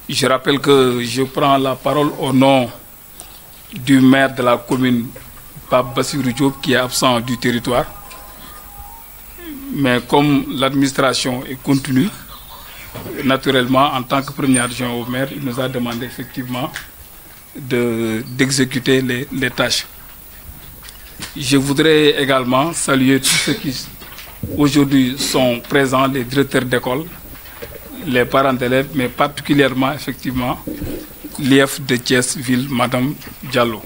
Je rappelle que je prends la parole au nom du maire de la commune, Pape Bassirou Diop, qui est absent du territoire. Mais comme l'administration est continue, naturellement, en tant que premier adjoint au maire, il nous a demandé effectivement d'exécuter les tâches. Je voudrais également saluer tous ceux qui aujourd'hui sont présents, les directeurs d'école, les parents d'élèves, mais particulièrement effectivement l'IF de Thiès-Ville, Madame Diallo.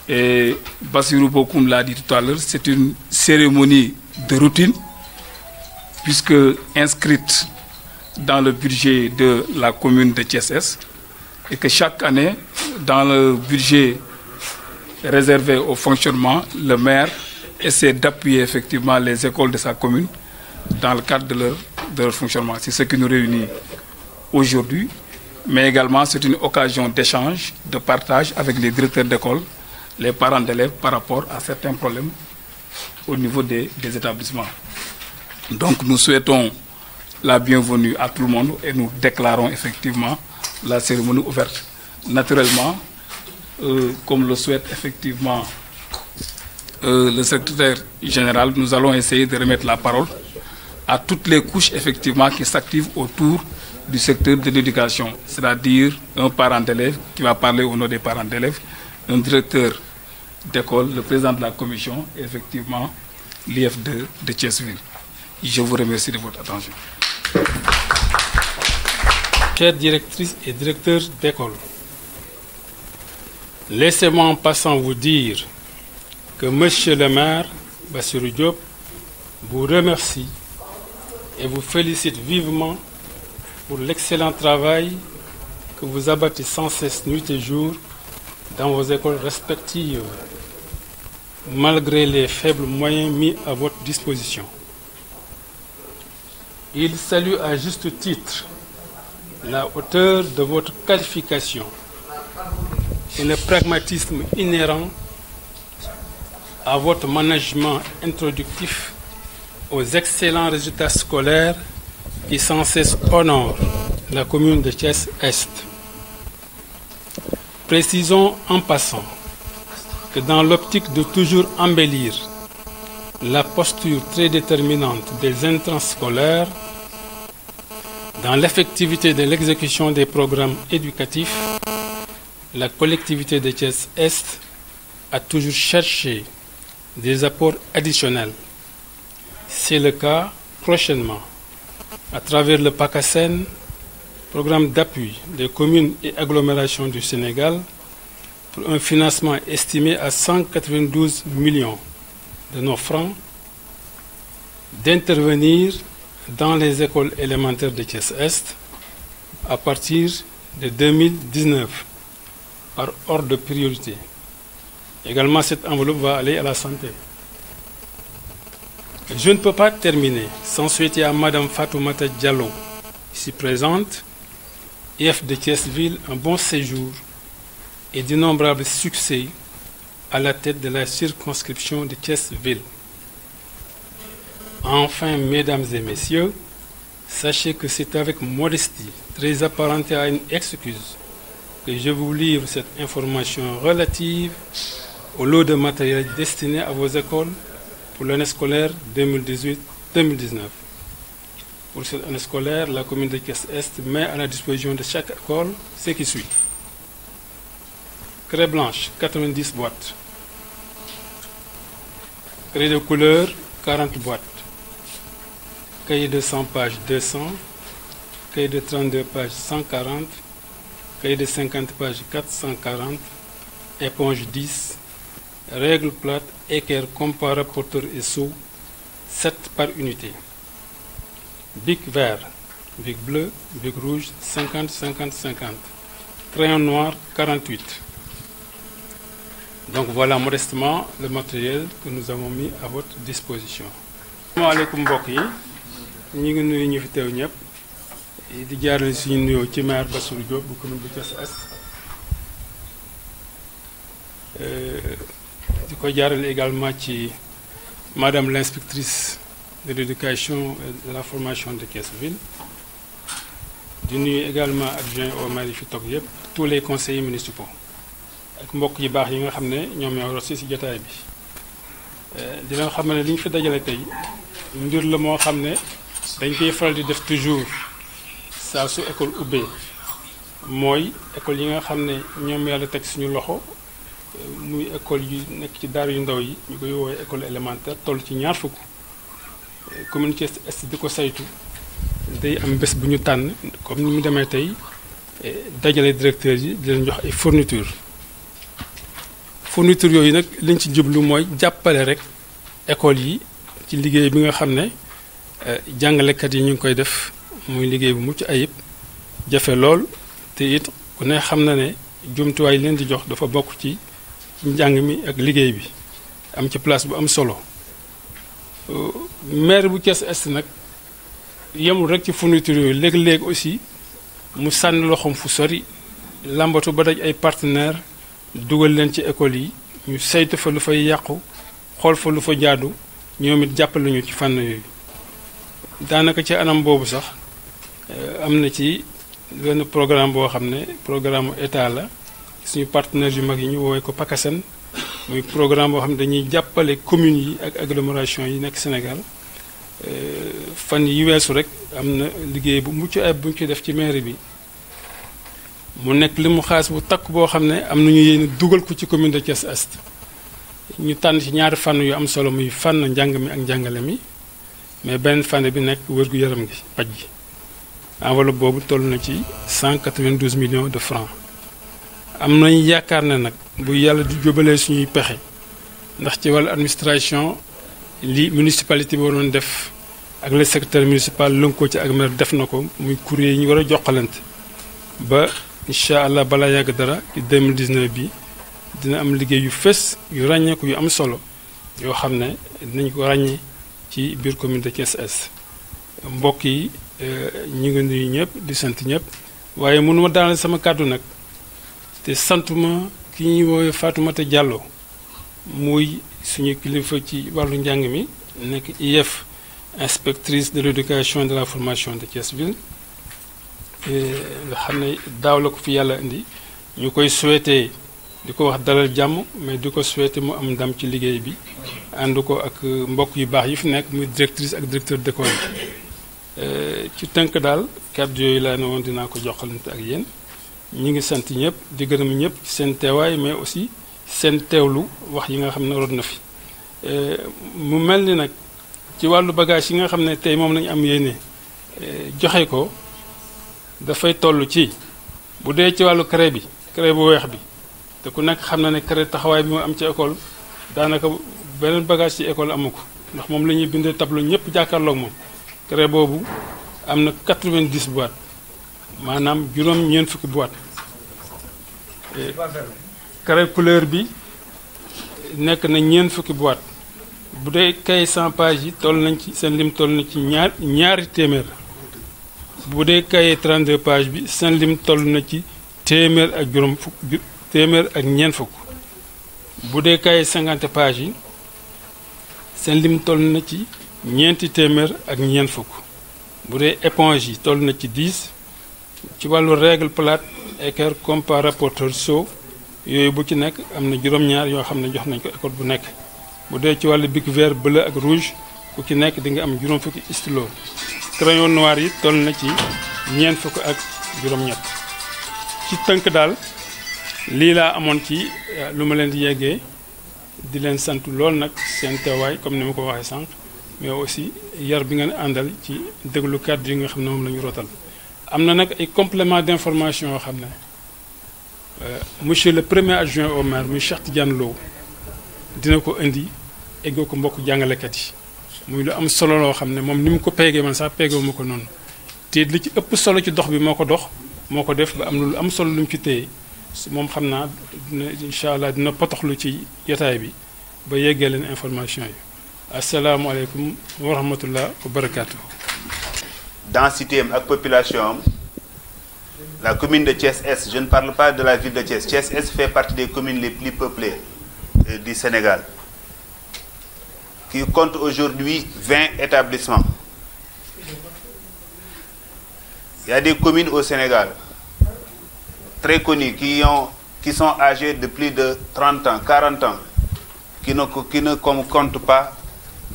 Et Bassirou Bokoum l'a dit tout à l'heure, c'est une cérémonie de routine, puisque inscrite dans le budget de la commune de Thiès-Est, et que chaque année, dans le budget réservé au fonctionnement, le maire essaie d'appuyer effectivement les écoles de sa commune dans le cadre de leur fonctionnement. C'est ce qui nous réunit aujourd'hui, mais également c'est une occasion d'échange, de partage avec les directeurs d'école, les parents d'élèves par rapport à certains problèmes au niveau des établissements. Donc nous souhaitons la bienvenue à tout le monde et nous déclarons effectivement la cérémonie ouverte. Naturellement, comme le souhaite effectivement le secrétaire général, nous allons essayer de remettre la parole à toutes les couches effectivement qui s'activent autour du secteur de l'éducation, c'est-à-dire un parent d'élève qui va parler au nom des parents d'élèves, un directeur d'école, le président de la commission et effectivement l'IF de Thiès-Ville. Je vous remercie de votre attention. Chères directrices et directeurs d'école, laissez-moi en passant vous dire que Monsieur le maire, Bassirou Diop, vous remercie et vous félicite vivement pour l'excellent travail que vous abattez sans cesse nuit et jour dans vos écoles respectives, malgré les faibles moyens mis à votre disposition. Il salue à juste titre la hauteur de votre qualification et le pragmatisme inhérent à votre management introductif aux excellents résultats scolaires qui sans cesse honorent la commune de Thiès-Est. Précisons en passant que dans l'optique de toujours embellir la posture très déterminante des intrants scolaires, dans l'effectivité de l'exécution des programmes éducatifs, la collectivité de Thiès-Est a toujours cherché des apports additionnels. C'est le cas prochainement à travers le PACASEN, programme d'appui des communes et agglomérations du Sénégal, pour un financement estimé à 192 millions de nos francs, d'intervenir dans les écoles élémentaires de Thiès-Est à partir de 2019, par ordre de priorité. Également, cette enveloppe va aller à la santé. Je ne peux pas terminer sans souhaiter à Madame Fatoumata Diallo, ici présente, IF de Thiès-Ville, un bon séjour et d'innombrables succès à la tête de la circonscription de Thiès-Ville. Enfin, mesdames et messieurs, sachez que c'est avec modestie, très apparentée à une excuse, que je vous livre cette information relative au lot de matériel destiné à vos écoles pour l'année scolaire 2018-2019. Pour cette année scolaire, la commune de Thiès-Est met à la disposition de chaque école ce qui suit. Craie blanche, 90 boîtes. Craie de couleur, 40 boîtes. Cahier de 100 pages, 200. Cahier de 32 pages, 140. Cahier de 50 pages, 440. Éponge 10. Règle plate, équerre, compas, rapporteur et sceau, 7 par unité. Bic vert, bic bleu, bic rouge, 50, 50, 50. Crayon noir, 48. Donc voilà modestement le matériel que nous avons mis à votre disposition. Asalaamaaleykum mbokk yi ñu ngi nuyu ñu fi teew ñëpp di jaarale suñu nuyoo ci maire Bassirou Diop bu commune bu Thiès-Est di ko jaarale également ci madame l'inspectrice de l'éducation et de la formation de Thiès-Ville di nuyu également adjoint au maire yi fi toog yëpp tous les conseillers municipaux ak mbokk yi baax yi nga xam ne ñoom ñoo rosi ci jotaay bi dina xam ne li ñu fi dajale tey mbir la moo xam ne dañ koy faral di def toujours saa su école ubbee mooy école yi nga xam ne ñoom yàlla teg suñu loxo muy école yu nekk ci daara yu ndaw yi ñu koy woowee école élémentaire toll ci ñaar fukk commune Thiès Est di ko saytu day am bés bu ñu tànn comme ni mu demee tey dajale directeur yi di leen jox ay fourniture yooyu nag liñ ci jublu mooy jàppale rek école yi ci liggéey bi nga xam ne jàngalekat yi ñu ngi koy def muy liggéey bu mucc ayib jafe lool te it ku ne xam na ne jumtuwaay leen di jox dafa bokk ci njàng mi ak liggéey bi am ci place bu am solo maire bu Thiès Est nag yemul rek ci fourniture yooyu léeg-léeg aussi mu sànni loxoom fu sori làmbatu ba daj ay partenaires dugal leen ci école yi ñu saytu fa lu fay yàqu xool fa lu fa jaadu ñoom it jàppale ñu ci fànn yooyu daanaka ci anam boobu sax am na ci benn programme boo xam ne programme état la suñu partenaires yu mag yi ñu woowee ko PACASEN muy programme boo xam ne dañuy jàppale communes yi ak agglomération yi nekk Sénégal fan yi weesu rek am na liggéey bu mucc ayib bu ñu ci def ci mairie bi mu nekk li mu xaas bu takk boo xam ne am nañu yéen dugal ko ci commune de Thiès Est ñu tànn ci ñaari fànn yu am solo muy fànn njàng mi ak njàngale mi mais benn fànn bi nekk wér-gu-yaram gi paj gi enveloppe boobu toll na ci 192 millions de francs am nañu yaakaar ne nag bu yàlla di jóbalee suñuy pexe ndax ci wàllu administration li municipalité bi waroon def ak le secrétaire municipal lënkoo ci ak maire def na ko muy courrier yi ñu war a joxalante ba incha allah balaa yàgg dara ci 2019 bi dina am liggéey yu fës yu ràññeeku yu am solo yoo xam ne dinañ ko ràññee ci biir commune de Thiès Est mbokk yi ñu ngi nuyu ñëpp di sant ñëpp waaye mënuma daaneel sama kàddu nag te santuma ki ñuy woowee Fatoumata Diallo muy suñu kilifa ci wàllu njàng mi nekk IEF inspectrice de l'éducation et de la formation de Thiès Ville nga xam ne daaw la ko fi yàlla indi ñu koy souhaité di ko wax dalal jàmm mais di ko souhaité mu am ndam ci liggéey bi ànd ko ak mbokk yu baax yi fi nekk muy directrice ak directeur d'école ci tënk daal kàddu yooyu laa ne woon dinaa ko joxalante ak yéen ñi ngi sant ñëpp di gërëm ñëpp ci seen teewaay mais aussi seen teewlu wax yi nga xam ne rod na fi mu mel ni nag ci wàllu bagage yi nga xam ne tey moom lañu am yéene joxe ko dafay toll ci bu dee ci wàllu craie bi craie bu weex bi te ku nekk xam na ne craie taxawaay bi mu am ci école daanaka beneen bagage ci école amu ko ndax moom la ñuy bindee tableau ñëpp jàkkaarloog moom craie boobu am na 90 boîtes maanaam juróom-ñeent fukki boîte craie couleur bi nekk na ñeent fukki boîte bu dee cahier 100 pages yi toll nañ ci seen lim toll na ci ñaari téeméer bu dee cahier 32 pages bi seen lim toll na ci téeméer ak juróom fukk téeméer ak ñeent fukk bu dee cahier 50 pages yi seen lim toll na ci ñeenti téeméer ak ñeent fukk bu dee éponge yi toll na ci 10 ci wàllu règle plate équerre compas rapporteur seau yooyu bu ci nekk am na juróom-ñaar yoo xam ne jox nañ ko école bu nekk bu dee ci wàllu bic vert bleu ak rouge ku ci nekk di nga am juróom fukki stylo crayon noir yi toll na ci ñeent fukk ak juróom-ñett ci tënk daal lii laa amoon ci lu ma leen di yeggee di leen sant lool nag seen teewaay comme ni ma ko waxee sànq mais aussi yar bi ngeen àndal ci déglu kàddu yi nga xam ne moom la ñu rotal am na nag ay complément d'information yoo xam ne monsieur le premier adjoint au maire muy Cheikh Tidiane Lo dina ko indi eggoo ko mbokk jàngalekat yi muy lu am solo loo xam ne moom ni mu ko peegee man sax peegoo ma ko noonu te li ci ëpp solo ci dox bi moo ko dox moo ko def ba am na lu am solo lu mu ci téye moom xam naa dina incha allah dina potoxlu ci jotaay bi ba yeggee leen information yi asalaamaaleykum wa rahmatullah wa barakaatu. Densité am ak population am la commune de Thiès-Est, je ne parle pas de la ville de Thiès. Thiès-Est fait partie des communes les plus peuplées du Sénégal, qui compte aujourd'hui 20 établissements. Il y a des communes au Sénégal très connues qui sont âgées de plus de 30 ans, 40 ans, qui ne comptent pas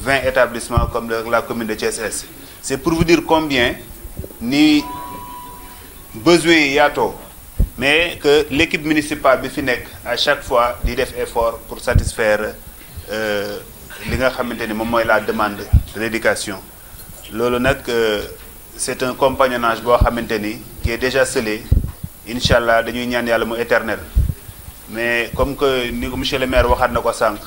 20 établissements comme la commune de Thiès-Est. C'est pour vous dire combien ni besoin yato, mais que l'équipe municipale Bifinek à chaque fois dit des efforts pour satisfaire la demande de l'éducation. C'est un compagnonnage qui est déjà scellé. Inch'Allah, dañuy ñaan yalla mu éternel. Mais comme que ni ko monsieur le maire waxat nako sank,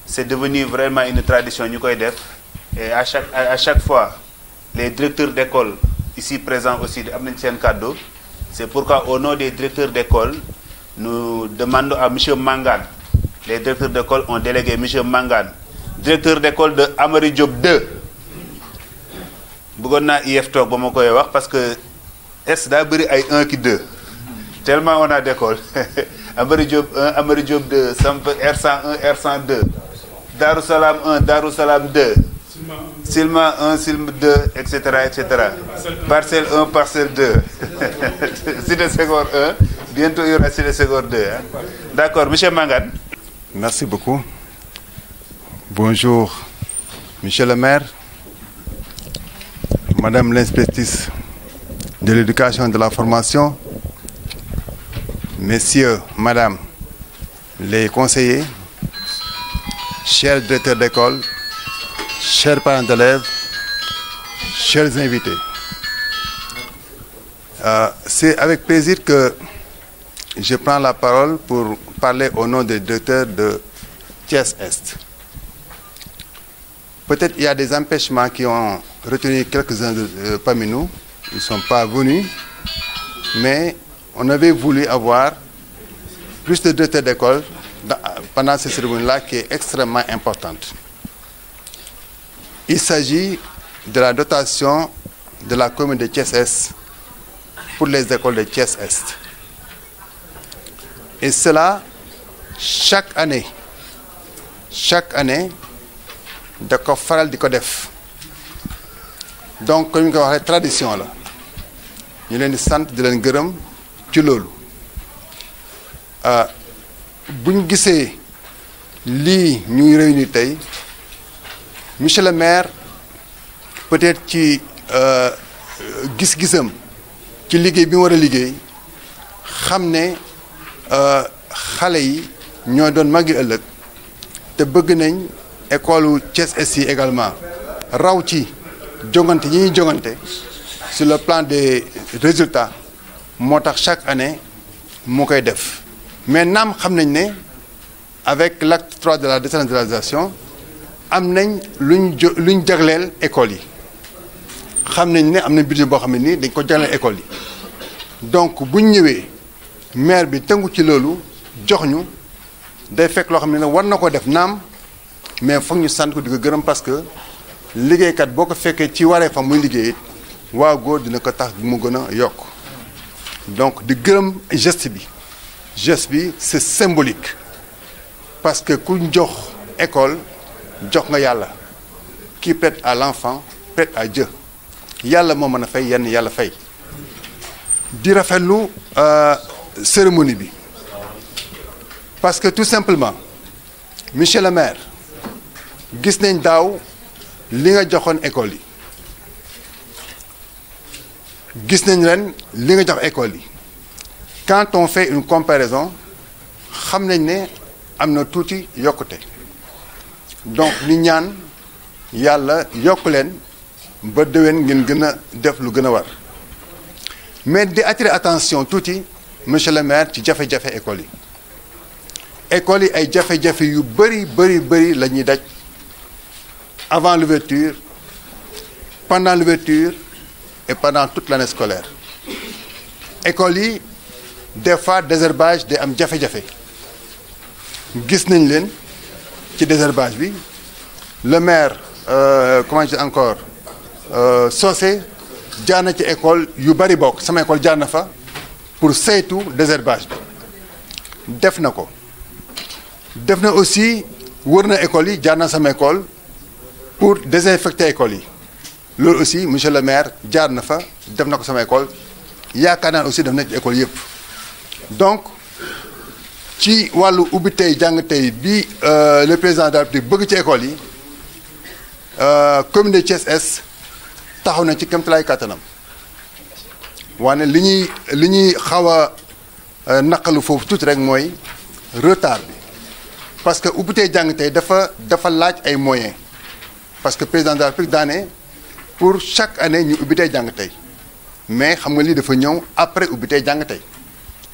c'est devenu vraiment une tradition ñukoy def et à chaque fois les directeurs d'école ici présents aussi am nañ sen cadeau. C'est pourquoi au nom des directeurs d'école, nous demandons à monsieur Mangane. Les directeurs d'école ont délégué monsieur Mangane, directeur d'école de Amari Diop 2. Bëggon na IF tok bama koy wax parce que S da bari ay 1 ki 2. Tellement on a d'école. Amari Diop 1, Amari Diop 2, R101, R102. Darussalam 1, Darussalam 2. Silma 1, Silma 2, etc., etc. Parcelle 1, parcelle 2. Cité Senghor 1. Bientôt il y aura Cité Senghor 2. Hein? D'accord, monsieur Mangane. Merci beaucoup. Bonjour, monsieur le maire, madame l'inspectrice de l'éducation et de la formation, messieurs, madame, les conseillers, chers directeurs d'école, chers parents d'élèves, chers invités. C'est avec plaisir que je prends la parole pour parler au nom des directeurs de Thiès-Est. Peut-être il y a des empêchements qui ont retenu quelques-uns parmi nous. Ils ne sont pas venus, mais on avait voulu avoir plus de directeurs d'école pendant cette cérémonie-là qui est extrêmement importante. Il s'agit de la dotation de la commune de Thiès-Est pour les écoles de Thiès-Est. Et cela, chaque année, de ko faral di ko def. Donc comme ñu ko waxee tradition la ñu leen di sant di leen gërëm ci loolu bu ñu gisee lii ñuy réunir tey monsieur le maire peut-être ci gis-gisam ci liggéey bi mu war a liggéey xam ne xale yi ñoo doon màggi ëllëg te bëgg nañ école Thiès-Est yi également raw ci jongante yi ñuy jongante sur le plan des résultats moo tax chaque année mu koy def mais naam xam nañ ne avec l'acte 3 de la décentralisation am nañ luñ jagleel école yi xam nañ ne am na budget boo xam ne nii dañ ko jagleel école yi donc buñ ñëwee maire bi tënku ci loolu jox ñu day fekk loo xam ne war na ko def naam mais foog ñu sant ko di ko gërëm parce que liggéeykat boo ko fekkee ci waree fa muy liggéey it waa góor dina ko tax mu gën a yokk donc di gërëm geste bi c'est symbolique parce que ku jox école jox nga yàlla qui prête à l'enfant prête à Dieu yàlla moo mën a fay yenn yàlla fay di rafetlu cérémonie bi parce que tout simplement monsieur le maire gis nañ daaw li nga joxoon école yi gis nañ ren li nga jox école yi quand on fait une comparaison xam nañ ne am na tuuti yokkute donc ni ñaan yàlla yokk leen ba déwén ngeen gën a def lu gën a war mais di attirer attention tuuti monsieur le maire ci jafe-jafe école yi école yi ay jafe-jafe yu bëri la ñuy daj avant l'ouverture, pendant l'ouverture et pendant toute l'année scolaire. École yi des fois désherbage day am jafe-jafe gis nañ leen ci désherbage bi le maire comment dire encore Socé jaar na ci école yu bari bokk sama école jaar na fa pour saytu désherbage bi def na ko def na aussi wër na école yi jaar na sama école pour désinfecter école yi loolu aussi monsieur le maire jaar na fa def na ko sama école yaakaar naa aussi def na ci école yëpp donc ci wàllu ubbi tey jàng tey bi le président de la République bëgg ci école yi commune de Thiès Est taxaw na ci kéemtalaay kàttanam waane li ñuy xaw a naqalu foofu tuuti rek mooy retard bi parce que ubbi tey jàng tey dafa laaj ay moyens parce que président de la République daane pour chaque année ñu ubbi tey jàng tey mais xam nga lii dafa ñëw après ubbi tey jàng tey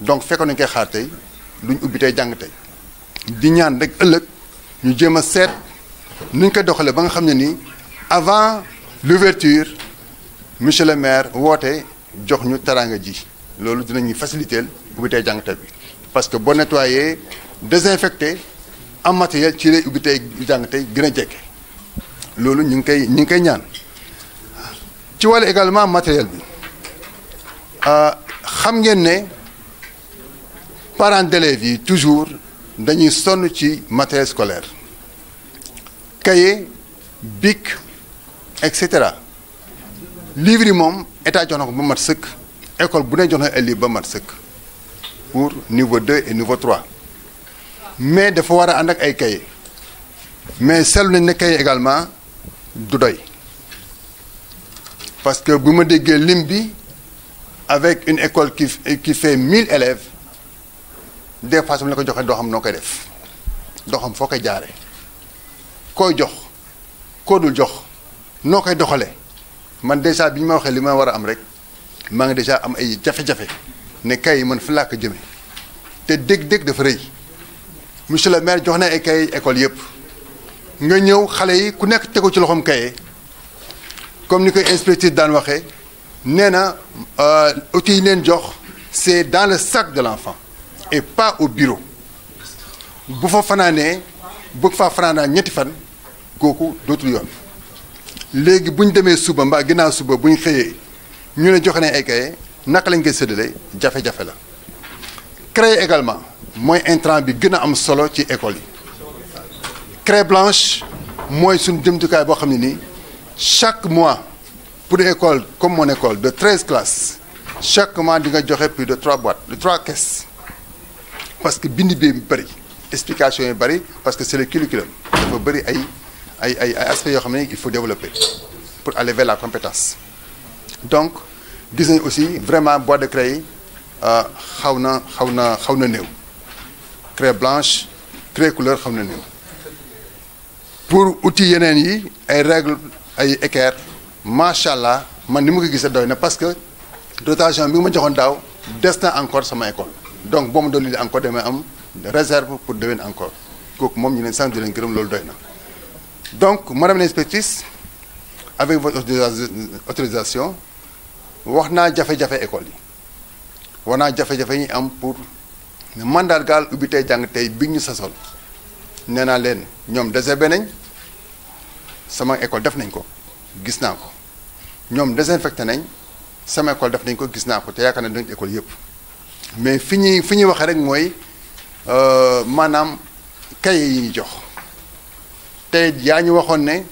donc fekkoon nañu koy xaar tey duñ ubbi tey jàng tey di ñaan rek ëllëg ñu jéem a seet nu ñu koy doxalee ba nga xam ne nii avant l'ouverture monsieur le maire woote jox ñu teraanga ji loolu dinañu faciliter ubbi tey jàng tey bi parce que boo nettoyé désinfecté am matériel ci lay ubbi tey jàng tey gën a jekke loolu ñu ngi koy ñaan ci wàllu également matériel bi xam ngeen ne parents d'élèves yi toujours dañuy sonn ci matériel scolaire cahier bic et cetera livre yi moom état jox na ko ba mat sëkk école bu ne jox na ay livre ba mat sëkk pour niveau 2 et niveau 3 mais dafa war a ànd ak ay cahier mais seetlu nañ ne cahier également du doy parce que bu ma déggee lim bi avec une école qui fait 1000 élèves des fois su ma la ko joxee doo xam noo koy def doo xam foo koy jaaree koy jox koo dul jox noo koy doxalee man déjà bi ñu ma waxee li ma war a am rek maa ngi déjà am ay jafe-jafe ne kay yi man fi laa ko jëmee te dégg-dégg dafa rëy monsieur le maire jox na ay kay école yëpp nga ñëw xale yi ku nekk tegu ci loxoom kaye comme ni koy inspecteur daan waxee nee na outils yi leen jox c'est dans le sac de l'enfant et pas au bureau bu fa fanaanee bëgg faa fanaanaa ñetti fan kooku dootul yoon léegi bu ñu demee suba mbaa ginnaaw suba bu ñu xëyee ñu ne joxe nañ ay kaye naka lañ koy séddale jafe-jafe la craie également mooy intrant bi gën a am solo ci école yi craie blanche mooy suñu jëmtukaay boo xam ne nii chaque mois pour une école comme mon école de 13 classes chaque mois di nga joxe plus de 3 boîtes de 3 caisses parce que bind bi bëri explication yi bëri parce que c'est le curriculum dafa bëri ay aspects yoo xam ne il faut développer pour aller vers la compétence donc gis nañ aussi vraiment boîte de craie yi xaw na néew craie blanche craie couleur xaw na néew pour outils yeneen yi ay règles ay équerre macha allah man ni ma ko gisee doy na parce que dotation bi ma joxoon daaw des na encore sama école donc boo ma doon lii encore damay am réserve pour déwén encore kooku moom ñu leen sant di leen gërëm loolu doy na donc madame l'inspectrice avec votre autorisation wax naa jafe-jafe école yi wax naa jafe-jafe yi am pour mandargaal ubbi tey jàng tey bi ñu sasoon nee naa leen ñoom désherbé nañ sama école def nañ ko gis naa ko ñoom désinfecté nañ sama école def nañ ko gis naa ko te yaakaar na dañ école yëpp mais fi ñuy waxee rek mooy maanaam cahier yi ñu jox tey yaa ñu waxoon ne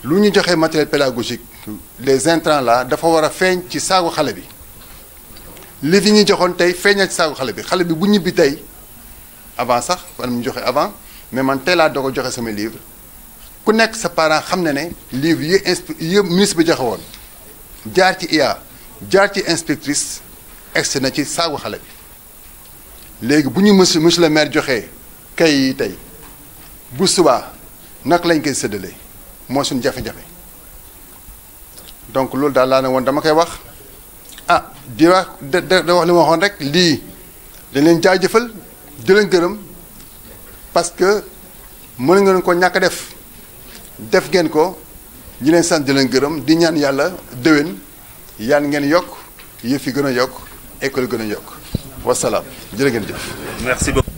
lu ñu joxee matériel pédagogique les intrants là dafa war a feeñ ci saagu xale bi li fi ñu joxoon tey feeñal ci saagu xale bi bu ñibbi tey avant sax man ñu joxe avant mais man tey laa doog a joxe sama livre ku nekk sa parent xam na ne livre yi ministre bi joxe woon jaar ci IA jaar ci inspectrice egsi na ci saagu xale bi léegi bu ñu monsieur le maire joxee kay yi tey bu subaa naka lañ koy séddalee moo suñu jafe-jafe donc loolu daal laa ne woon dama koy wax di wax da wax li ma waxoon rek lii dañ leen jaajëfal di leen gërëm parce que mën ngeen ko ñàkk def ngeen ko ñi leen sant di leen gërëm di ñaan yàlla déwén yaan ngeen yokk yëf yi gën a yokk école gën a yokk wasalaam jërë ngeen jëf. merci beaucoup.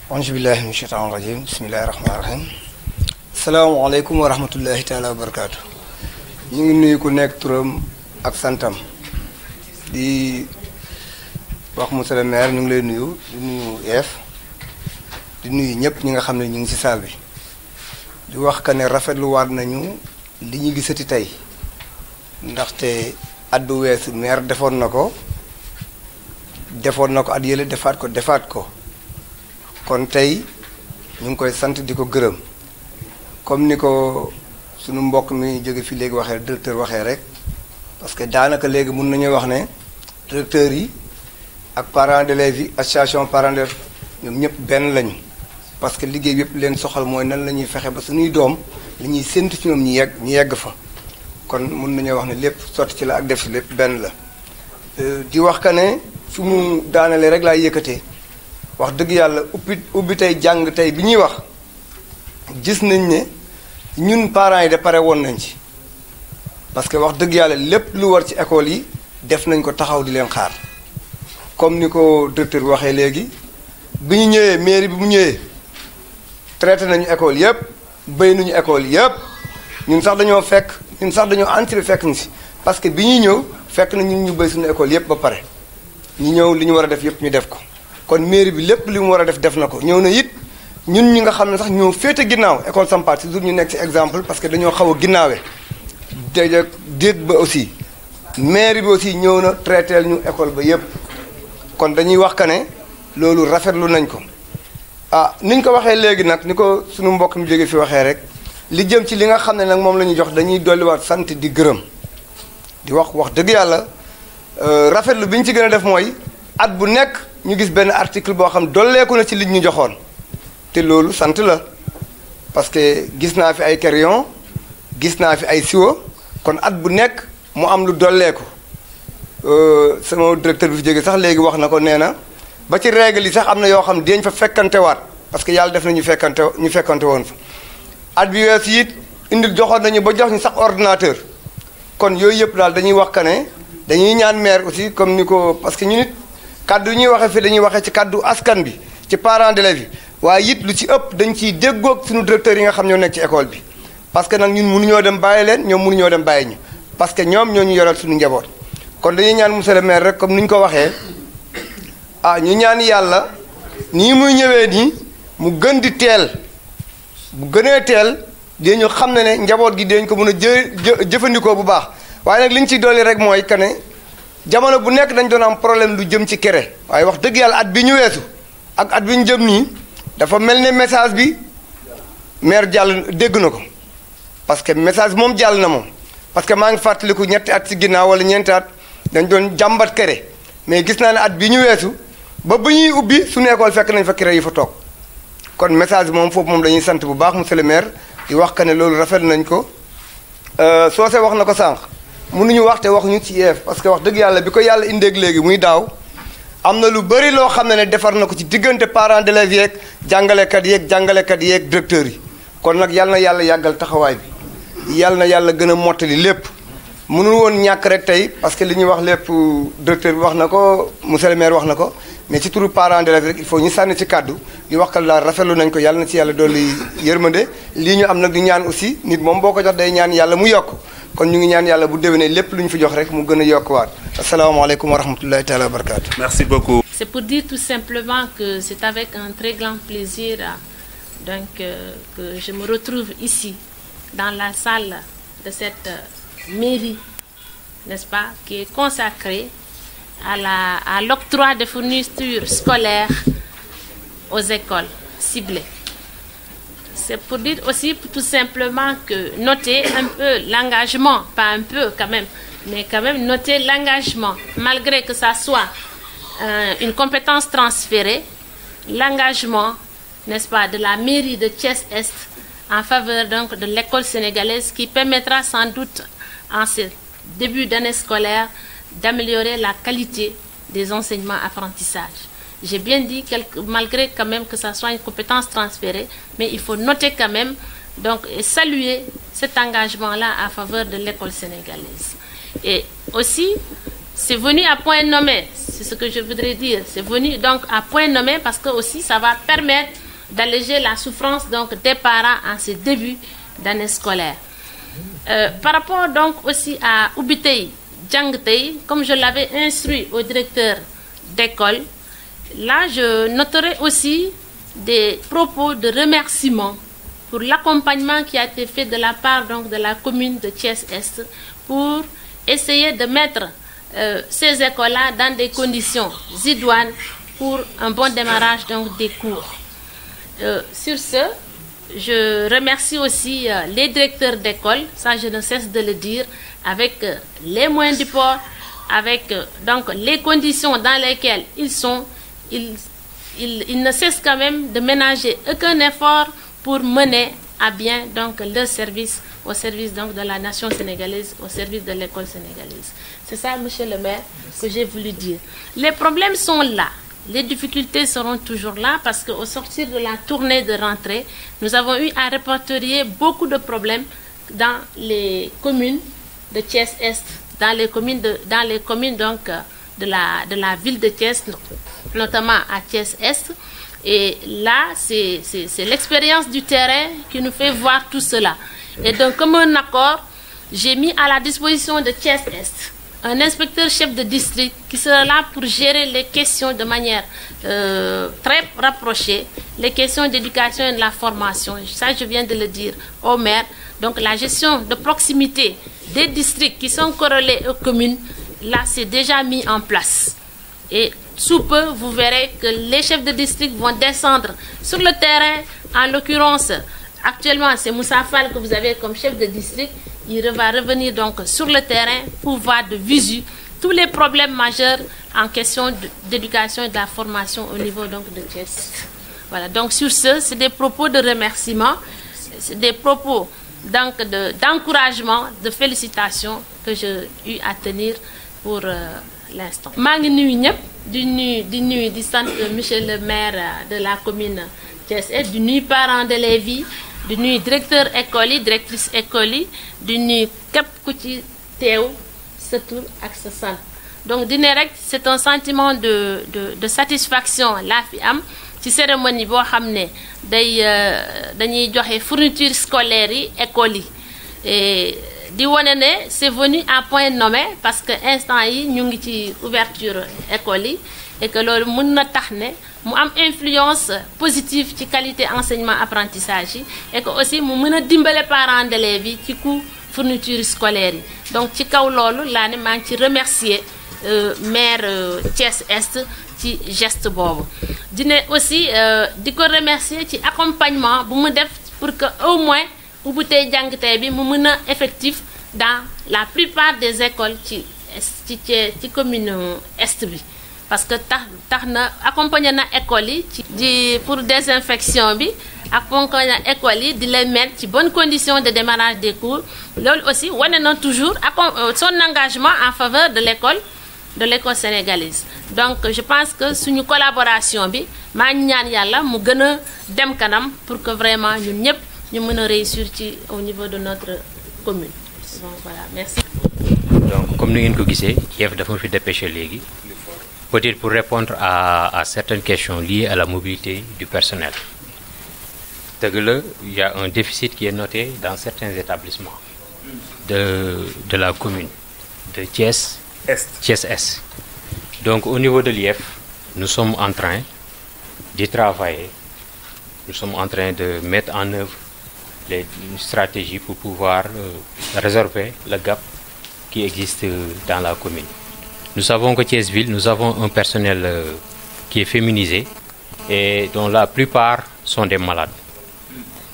auzu billahi min shaytaani rajim bismillahi rahmaani rahim. salaamaaleykum wa rahmatullahi taala wa barakaatu. ñu ngi nuyu ku nekk turam ak santam di wax monsieur le maire ñu ngi lay nuyu di nuyu EF di nuyu ñëpp ñi nga xam ne ñu ngi ci salle bi di wax que ne rafetlu waat nañu li ñu gisati tey ndaxte at bu weesu maire defoon na ko at yële defaat ko kon tey ñu ngi koy sant di ko gërëm comme ni ko sunu mbokk mi jóge fi léegi waxee directeur waxee rek parce que daanaka léegi mun nañu wax ne directeurs yi ak parents d'élèves yi association parents d'élèves ñoom ñëpp benn lañu parce que liggéey yëpp leen soxal mooy nan la ñuy fexe ba suñuy doom li ñuy séntu ci ñoom ñu yegg fa kon mun nañoo wax ne lépp sotti ci la ak def ci lépp benn la di wax ka ne su mu daanalee rek laay yëkkatee wax dëgg yàlla ubbi tey jàng tey bi ñuy wax gis nañ ne ñun parents yi de pare woon nañ ci parce que wax dëgg yàlla lépp lu war ci école yi def nañ ko taxaw di leen xaar comme ni ko directeur bi waxee léegi bi ñu ñëwee mairie bi mu ñëwee traité nañu école yëpp béy nañu école yëpp ñun sax dañoo entré fekk ñu si parce que bi ñuy ñëw fekk na ñun ñu béy suñu école yëpp ba pare ñu ñëw li ñu war a def yëpp ñu def ko kon mairie bi lépp li mu war a def na ko ñëw na it ñun ñi nga xam ne sax ñoo féete ginnaaw école Sampath toujours ñu nekk ci exemple parce que dañoo xaw a ginnaawee déet ba aussi mairie bi aussi ñëw na traiteel ñu école ba yëpp kon dañuy wax ka ne loolu rafetlu nañ ko niñ ko waxee léegi nag ni ko suñu mbokk mi jóge fi waxee rek li jëm ci li nga xam ne nag moom la ñu jox dañuy dolliwaat sant di gërëm di wax dëgg yàlla rafetlu bi ñu ci gën a def mooy at bu nekk ñu gis benn article boo xam dolleeku na ci liñ ñu joxoon te loolu sant la parce que gis naa fi ay crayon gis naa fi ay siwo kon at bu nekk mu am lu dolleeku sama directeur bi fi jóge sax léegi wax na ko nee na ba ci règle yi sax am na yoo xam dañ fa fekkantewaat parce que yàlla def na ñu fekkante woon fa at bi weesu it indil joxoon nañu ba jox ñu sax ordinateur kon yooyu yëpp daal dañuy wax ka ne dañuy ñaan maire aussi comme ni ko parce que ñu nit kaddu yi ñuy waxee fii dañuy waxee ci kaddu askan bi ci parents d'élèves yi waaye it lu ci ëpp dañ ciy déggoog suñu directeurs yi nga xam ñoo nekk ci école bi parce que nag ñun mënuñoo dem bàyyi leen ñoom mënuñoo dem bàyyi ñu parce que ñoom ñoo ñu yoral suñu njaboot kon dañuy ñaan monsieur le maire rek comme ni ñu ko waxee ñu ñaan yàlla nii muy ñëwee nii mu gën di teel bu gënee teel dañu xam ne njaboot gi dañ ko mën a jëfandikoo bu baax waaye nag li ñu ciy dolli rek mooy que ne jamono bu nekk dañ doon am problème lu jëm ci kere waaye wax dëgg yàlla at bi ñu weesu ak at bi ñu jëm nii dafa mel ne message bi maire jàll dégg na ko parce que message moom jàll na moom parce que maa ngi fàttaliku ñetti at ci ginnaaw wala ñeenti at dañ doon jàmbat kere mais gis naa ne at bi ñu weesu ba ñuy ubbi suñu école fekk nañ fa kere yi fa toog kon message bi moom foofu moom dañuy sant bu baax monsieur le maire di wax que ne loolu rafet nañ ko soose wax na ko sànq mënuñu wax te waxuñu ci IEF parce que wax dëgg yàlla bi ko yàlla indeeg léegi muy daaw am na lu bëri loo xam ne defar na ko ci diggante parents d'élèves yeeg jàngalekat yeeg directeurs yi kon nag yàlla na yàlla yàggal taxawaay bi yàlla na yàlla gën a mottali lépp mënul woon ñàkk rek tey parce que li ñuy wax lépp directeur bi wax na ko monsieur le maire wax na ko mais ci turu parents d'élèves rek il faut ñu sànni ci kàddu di wax ka daal rafetlu nañ ko yàlla na ci yàlla dolli yërmande lii ñu am nag di ñaan aussi nit moom boo ko jox day ñaan yàlla mu yokk kon ñu ngi ñaan yàlla bu déwénee lépp lu ñu fi jox rek mu gën a yokkuwaat asalaamaaleykum wa rahmatullahi taala wa barakaatu. Merci beaucoup. C'est pour dire tout simplement que c'est avec un très grand plaisir que je me retrouve ici dans la salle de cette mairie, n'est-ce pas, qui est consacrée à l'octroi de fournitures scolaires aux écoles ciblées. C'est pour dire aussi tout simplement que noter un peu l'engagement, pas un peu quand même, mais quand même noter l'engagement, malgré que ça soit une compétence transférée, l'engagement, n'est-ce pas, de la mairie de Thiès-Est en faveur donc de l'école sénégalaise qui permettra sans doute en ce début d'année scolaire d'améliorer la qualité des enseignements-apprentissages. J'ai bien dit, malgré quand même que ça soit une compétence transférée, mais il faut noter quand même donc, et saluer cet engagement-là en faveur de l'école sénégalaise. Et aussi, c'est venu à point nommé, c'est ce que je voudrais dire, c'est venu donc à point nommé parce que aussi ça va permettre d'alléger la souffrance donc, des parents en ce début d'année scolaire. Par rapport donc aussi à Ubitei, Djangtei, comme je l'avais instruit au directeur d'école, là je noterai aussi des propos de remerciement pour l'accompagnement qui a été fait de la part donc, de la commune de Thiès-Est pour essayer de mettre ces écoles-là dans des conditions idoines pour un bon démarrage donc, des cours. Sur ce, je remercie aussi les directeurs d'école, ça je ne cesse de le dire, avec les moyens du port, avec donc, les conditions dans lesquelles ils sont, ils ne cessent quand même de ménager aucun effort pour mener à bien donc, leur service, au service donc, de la nation sénégalaise, au service de l'école sénégalaise. C'est ça, monsieur le maire, que j'ai voulu dire. Les problèmes sont là. Les difficultés seront toujours là parce qu'au sortir de la tournée de rentrée, nous avons eu à répertorier beaucoup de problèmes dans les communes de Thiès-Est, dans les communes donc, de la ville de Thiès, notamment à Thiès-Est. Et là, c'est l'expérience du terrain qui nous fait voir tout cela. Et donc, comme un accord, j'ai mis à la disposition de Thiès-Est un inspecteur chef de district qui sera là pour gérer les questions de manière très rapprochée, les questions d'éducation et de la formation. Ça, je viens de le dire au maire. Donc, la gestion de proximité des districts qui sont corrélés aux communes, là, c'est déjà mis en place. Et sous peu, vous verrez que les chefs de district vont descendre sur le terrain. En l'occurrence, actuellement, c'est Moussa Fall que vous avez comme chef de district. Il va revenir donc sur le terrain pour voir de visu tous les problèmes majeurs en question d'éducation et de la formation au niveau donc, de Thiès. Voilà, donc sur ce, c'est des propos de remerciement, c'est des propos d'encouragement, de félicitations que j'ai eu à tenir pour l'instant. Je suis monsieur le maire de la commune Thiès, du nuit parents d'élèves, du nuit directeur école, directrice école, du nuit képp ku ci teew sa tur ak sa sant. Donc c'est un sentiment de satisfaction la fi am ci cérémonie boo xam ne dañuy joxe fourniture scolaire yi école yi et di wane ne c'est venu à point nommé parce que instant yi ñu ngi ci ouverture école yi et que loolu mën na tax ne mu am influence positive ci qualité enseignement apprentissage yi et que aussi mu mën a dimbale parents d'élèves yi ci coût fourniture scolaire yi. Donc ci kaw loolu laa ne maa ngi ci remercier maire Thiès Est ci geste boobu. Dina aussi di ko remercier ci accompagnement bu mu def pour que au moins ubbi tey jàng tey bi mu mën a effectif dans la plupart des écoles ci commune Est bi. Parce que tax na accompagner na école yi pour désinfection bi accompagner na école yi di leen mettre ci bonnes conditions de démarrage des cours. Loolu aussi wane na toujours son engagement en faveur de l'école sénégalaise. Donc je pense que suñu collaboration bi maa ngi ñaan yàlla mu gën a dem kanam pour que vraiment ñun ñëpp ñu mën a réussir au niveau de notre commune. Donc voilà, merci. Donc comme ni ngeen ko gisee IEF dafa fi dépêché léegi. Peut-être pour répondre à certaines questions liées à la mobilité du personnel. Il y a un déficit qui est noté dans certains établissements de la commune de Thiès-Est. Donc au niveau de l'IEF, nous sommes en train d'y travailler. Nous sommes en train de mettre en œuvre les stratégies pour pouvoir résorber le gap qui existe dans la commune. Nous savons que Thiès-Ville, nous avons un personnel qui est féminisé et dont la plupart sont des malades.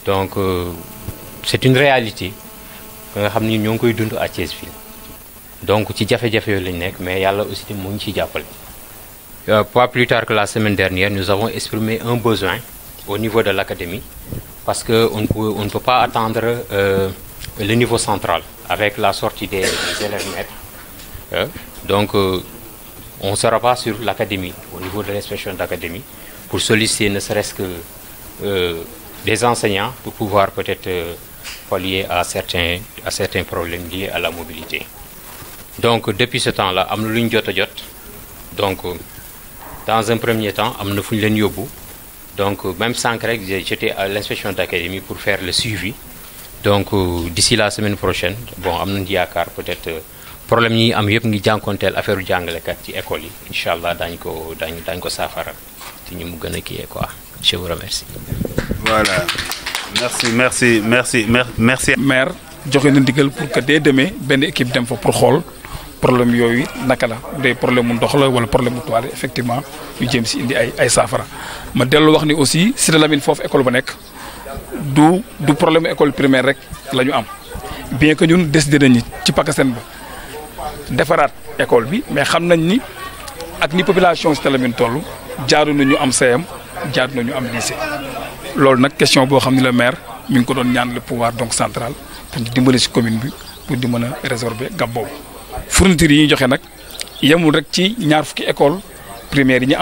Donc, c'est une réalité que nous avons à Thiès-Ville. Donc, mais il y a aussi des pas plus tard que la semaine dernière, nous avons exprimé un besoin au niveau de l'académie parce qu'on ne peut pas attendre le niveau central avec la sortie des élèves maîtres. Donc, on ne sera pas sur l'académie, au niveau de l'inspection d'académie, pour solliciter ne serait-ce que des enseignants pour pouvoir peut-être pallier à certains problèmes liés à la mobilité. Donc, depuis ce temps-là, donc, dans un premier temps, donc, même sans crainte, j'étais à l'inspection d'académie pour faire le suivi. Donc, d'ici la semaine prochaine, bon, peut-être problème yi am yëpp ngi jànkonteel affaire jàngalekat ci école yi inchallah dañ ko saafara te ñu mu gën a kii quoi. Je vous remercie. Voilà, merci. Maire joxe na ndigal pour que dès demain benn équipe dem fa pour xool problème yooyu naka la bu dee problème mu ndox la wala problème mu toilette effectivement ñu jéem si indi ay saafara ma dellu wax ni aussi Cité Lamine foofu école ba nekk du problème école primaire rek la ñu am bien que ñun décidé nañu ci PACASEN ba defaraat école bi mais xam nañ ni ak ni population Cité Lamine toll jaadu na ñu am CM jaadu na ñu am lycée loolu nag question boo xam ne le maire mi ngi ko doon ñaan le pouvoir donc central pour ñu dimbali si commune bi pour di mën a résorber gab boobu. fourniture yi ñuy joxe nag yemul rek ci ñaar fukki école primaire yi ñu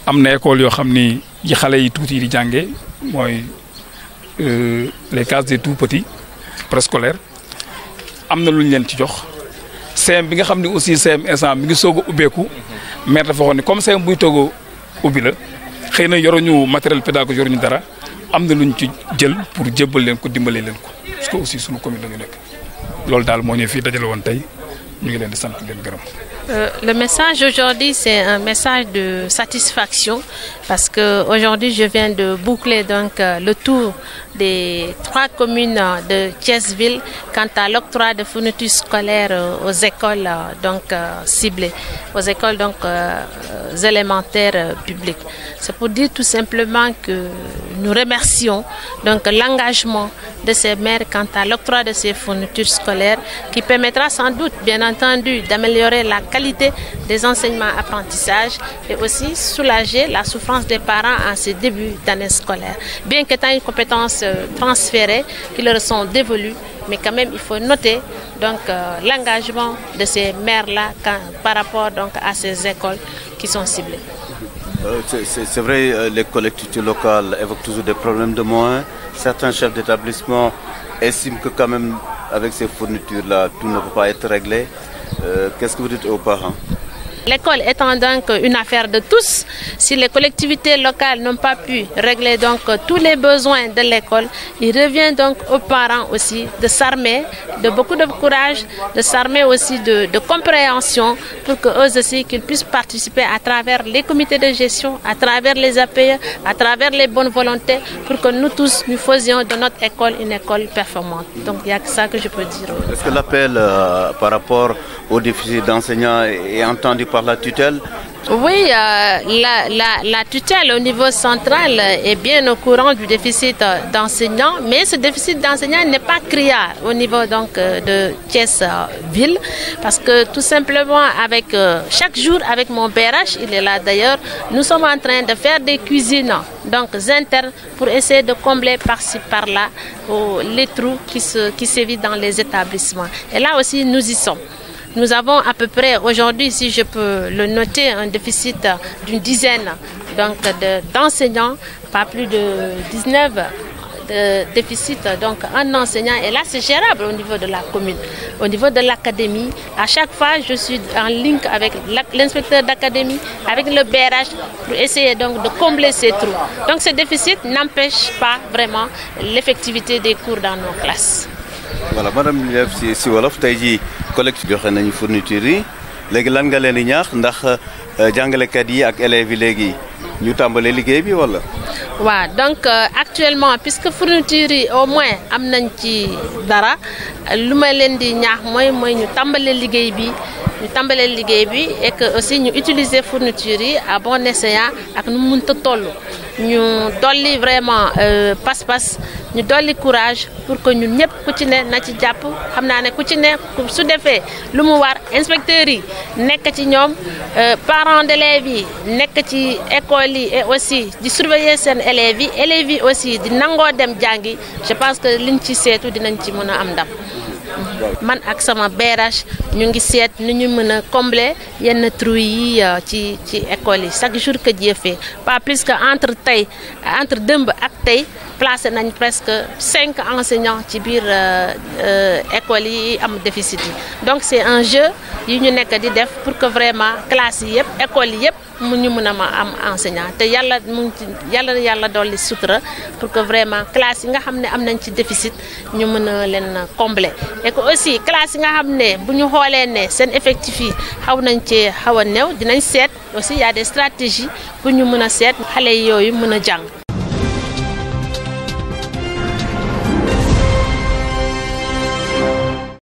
am na école yoo xam ni yi xale yi tuuti di jàngee mooy les cases des tout petits préscolaires am na lu ñu leen ci jox CM bi nga xam ne aussi CM instant mi ngi soog a ubbeeku maire dafa waxoon ne comme CM buy toog a ubbi la xëy na yoruñu matériel pédagogique yoruñu dara am na lu ñu ci jël pour jébbal leen ko dimbale leen ko parce que aussi suñu commune dañu nekk loolu daal moo ñu fii dajale woon tey ñu ngi leen di sant leen gërëm. Le message aujourd'hui, c'est un message de satisfaction parce que aujourd'hui je viens de boucler donc le tour des 3 communes de Thiès-Ville quant à l'octroi de fournitures scolaires aux écoles ciblées, aux écoles élémentaires publiques. C'est pour dire tout simplement que nous remercions donc l'engagement de ces maires quant à l'octroi de ces fournitures scolaires qui permettra sans doute, bien entendu, d'améliorer la qualité des enseignements-apprentissages et aussi soulager la souffrance des parents en ces débuts d'année scolaire. Bien qu'étant une compétence transférée qui leur sont dévolues, mais quand même il faut noter donc l'engagement de ces maires-là par rapport donc à ces écoles qui sont ciblées. C'est vrai, les collectivités locales évoquent toujours des problèmes de moyens. Certains chefs d'établissement estiment que quand même avec ces fournitures-là, tout ne peut pas être réglé. Qu'est-ce que vous dites aux parents? L'école étant donc une affaire de tous, si les collectivités locales n'ont pas pu régler donc tous les besoins de l'école, il revient donc aux parents aussi de s'armer de beaucoup de courage, de s'armer aussi de compréhension pour qu'eux aussi qu'ils puissent participer à travers les comités de gestion, à travers les APE, à travers les bonnes volontés pour que nous tous nous faisions de notre école une école performante. Donc il y a que ça que je peux dire. Est-ce que l'appel par rapport au déficit d'enseignants est entendu par la tutelle? Oui, la tutelle au niveau central est bien au courant du déficit d'enseignants, mais ce déficit d'enseignants n'est pas criard au niveau donc de Thiès-Ville, parce que tout simplement avec chaque jour avec mon BRH, il est là d'ailleurs, nous sommes en train de faire des cuisines donc internes pour essayer de combler par-ci par-là les trous qui sévissent dans les établissements. Et là aussi nous y sommes. Nous avons à peu près aujourd'hui, si je peux le noter, un déficit d'une dizaine d'enseignants, pas plus de 19 de déficit donc en enseignant. Et là, c'est gérable au niveau de la commune. Au niveau de l'académie, à chaque fois, je suis en link avec l'inspecteur d'académie, avec le BRH, pour essayer donc de combler ces trous. Donc ce déficit n'empêche pas vraiment l'effectivité des cours dans nos classes. Voilà, madame si wolof tey jii collectif joxe nañu fourniture yi léegi lan nga leen di ñaax ndax jàngalekat yi ak élèves yi léegi ñu tàmbalee liggéey bi wala. waaw donc actuellement puisque fourniture yi au moins am nañ ci dara lu may leen di ñaax mooy ñu tàmbalee liggéey bi. ñu tàmbalee liggéey bi et que aussi ñu utiliser fourniture yi à bon escient ak nu mu mënta toll ñu dolli vraiment pas-pas ñu dolli courage pour que ñun ñëpp ku ci ne na ci jàpp xam naa ne ku ci ne su defee lu mu war inspecteurs yi nekk ci ñoom parents d'élèves yi nekk ci école yi et aussi di surveiller seen élèves yi aussi di nangoo dem jàngi je pense que liñ ci seetu dinañ ci mën a am ndam. man ak sama BRH ñu ngi seet ni ñu mën a combler yenn trous yi ci école yi chaque jour que Dieu fait pas plus que entre dëmb ak tey placé nañ presque 5 enseignants ci biir école yi am déficit yi donc c'est un jeu yi ñu nekk di def pour que vraiment classe yi yëpp école yi yëpp mu ñu mën a ma am enseignant te yàlla dolli sutura pour que vraiment classe yi nga xam ne am nañ ci déficit ñu mën a leen combler et que aussi classe yi nga xam ne bu ñu xoolee ne seen effectif yi xaw nañ ci xaw a néew dinañ seet aussi y a des stratégies pour ñu mën a seet xale yooyu mën a jàng